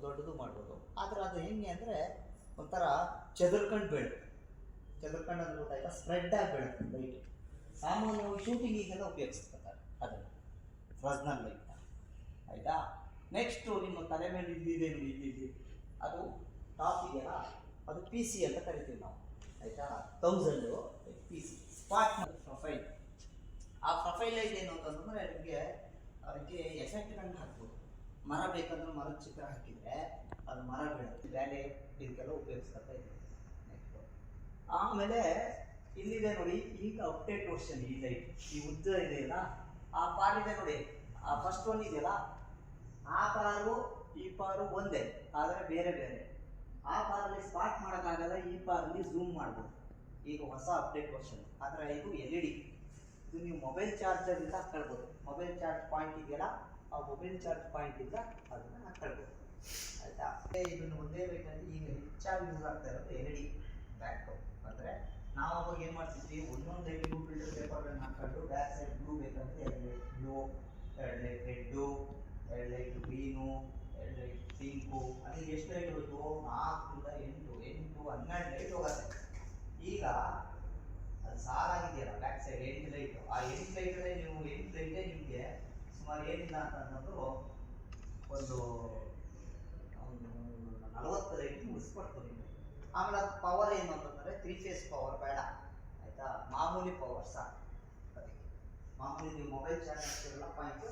ದೊಡ್ಡದು ಮಾಡ್ಬೋದು. ಆದರೆ ಅದು ಹೆಂಗೆ ಅಂದರೆ ಒಂಥರ ಚದುರ್ಕೊಂಡು ಬೀಳುತ್ತೆ. ಚದುರ್ಕೊಂಡು ಅಂದ್ರೆ ಗೊತ್ತಾಯ್ತಾ, ಸ್ಪ್ರೆಡ್ ಆಗಿ ಬೀಳುತ್ತೆ ಲೈಟ್. ಸಾಮಾನ್ಯವಾಗಿ ಶೂಟಿಂಗಿಗೆಲ್ಲ ಉಪಯೋಗಿಸ್ತಾರೆ ಅದನ್ನು, ಫ್ರಸ್ನಲ್ ಲೈಟ್. ಆಯಿತಾ. ನೆಕ್ಸ್ಟು ನಿಮ್ಮ ತಲೆ ಮೇಲೆ ಇದ್ದಿದೆ ಇಲ್ಲಿ ಅದು ಟಾಪ್ ಇದೆಯಲ್ಲ, ಅದು ಪಿ ಸಿ ಅಂತ ಕರಿತೀವಿ ನಾವು. ಆಯಿತಾ. 1000 ಪಿ ಸಿ ಸ್ಪಾಟ್ ಪ್ರೊಫೈಲ್. ಆ ಪ್ರೊಫೈಲ್ ಲೈಟ್ ಏನು ಅಂತಂದರೆ ನಿಮಗೆ ಅದಕ್ಕೆ ಎಫೆಕ್ಟ್ಗಳನ್ನ ಹಾಕ್ಬೋದು. ಮರ ಬೇಕಂದ್ರೆ ಮರದ ಚಿತ್ರ ಹಾಕಿದರೆ ಅದು ಮರ ಬೀಳುತ್ತೆ. ಬ್ಯಾಲೆ ಇದಕ್ಕೆಲ್ಲ ಉಪಯೋಗಿಸ್ತಾ ಇದೆ. ನೆಕ್ಸ್ಟು ಆಮೇಲೆ ಇಲ್ಲಿದೆ ನೋಡಿ, ಈಗ ಅಪ್ಡೇಟ್ ವರ್ಷನ್. ಈ ಲೈಟ್ ಈ ಉದ್ದ ಇದೆಯಲ್ಲ, ಆ ಪಾರ್ ಇದೆ ನೋಡಿ, ಆ ಫಸ್ಟ್ ಒನ್ ಇದೆಯಲ್ಲ, ಆ ಪಾರು ಈ ಪಾರು ಒಂದೇ, ಆದರೆ ಬೇರೆ ಬೇರೆ. ಆ ಪಾರಲ್ಲಿ ಸ್ಪಾಟ್ ಮಾಡೋಕ್ಕಾಗಲ್ಲ, ಈ ಪಾರಲ್ಲಿ ಝೂಮ್ ಮಾಡ್ಬೋದು. ಈಗ ಹೊಸ ಅಪ್ಡೇಟ್ ವರ್ಷನ್. ಆದರೆ ಇದು LED. ಇದು ನೀವು ಮೊಬೈಲ್ ಚಾರ್ಜರಿಂದ ಹಾಕ್ಕೊಳ್ಬೋದು. ಮೊಬೈಲ್ ಚಾರ್ಜ್ ಪಾಯಿಂಟ್ ಇದೆಯಲ್ಲ, ಆ ಮೊಬೈಲ್ ಚಾರ್ಜ್ ಪಾಯಿಂಟಿಂದ ಅದನ್ನು ಹಾಕ್ಕೊಳ್ಬೋದು. ಆಯಿತಾ. ಇದನ್ನು ಒಂದೇ ಲೈಟಲ್ಲಿ ಈಗ ಹೆಚ್ಚಾಗಿ ಯೂಸ್ ಆಗ್ತಾ ಇರೋದು LED ಬ್ಯಾಕ್. ಅಂದರೆ ನಾವು ಅವಾಗ ಏನು ಮಾಡ್ತಿದ್ವಿ, ಒಂದೊಂದು ಲೈಟಿಗೂ ಫಿಲ್ಟರ್ ಪೇಪರ್ಗಳನ್ನ ಹಾಕ್ಕೊಂಡು ಬ್ಯಾಕ್ ಸೈಡ್ ಬ್ಲೂ ಬೇಕಂದರೆ 2 light blue, 2 light red, 2 light green, 2 light pink. ಅದು ಎಷ್ಟು ಲೈಟ್ ಹೋಯ್ತು? 4 ರಿಂದ 8, 12 ಲೈಟ್ ಹೋಗುತ್ತೆ. ಈಗ ಅದು ಸಾಲಾಗಿದೆಯಲ್ಲ ಬ್ಯಾಕ್ ಸೈಡ್ 8 ಲೈಟ್. ಆ 8 ಲೈಟಲ್ಲೇ ನೀವು 8 ಲೈಟೇ ನಿಮಗೆ ಸುಮಾರು ಏನಿಲ್ಲ ಅಂತಂದ್ರು ಒಂದು 40 ಲೈಟ್ ಮುಗಿಸ್ಕೊಡ್ತು ನಿಮಗೆ. ಆಮೇಲೆ ಅದು ಪವರ್ ಏನು ಅಂತಂದರೆ 3 ಫೇಸ್ ಪವರ್ ಬೇಡ. ಆಯಿತಾ. ಮಾಮೂಲಿ ಪವರ್ ಸಾಕು. ಅದಕ್ಕೆ ಮಾಮೂಲಿ ನೀವು ಮೊಬೈಲ್ ಚಾರ್ಜ್ ಮಾಡ್ತಿರಲ್ಲ ಪಾಯಿಂಟು,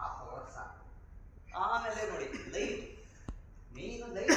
ಆ ಪವರ್ ಸಾಕು. ಆಮೇಲೆ ನೋಡಿ ಲೈಟ್, ಮೇಯ್ನು ಲೈಟ್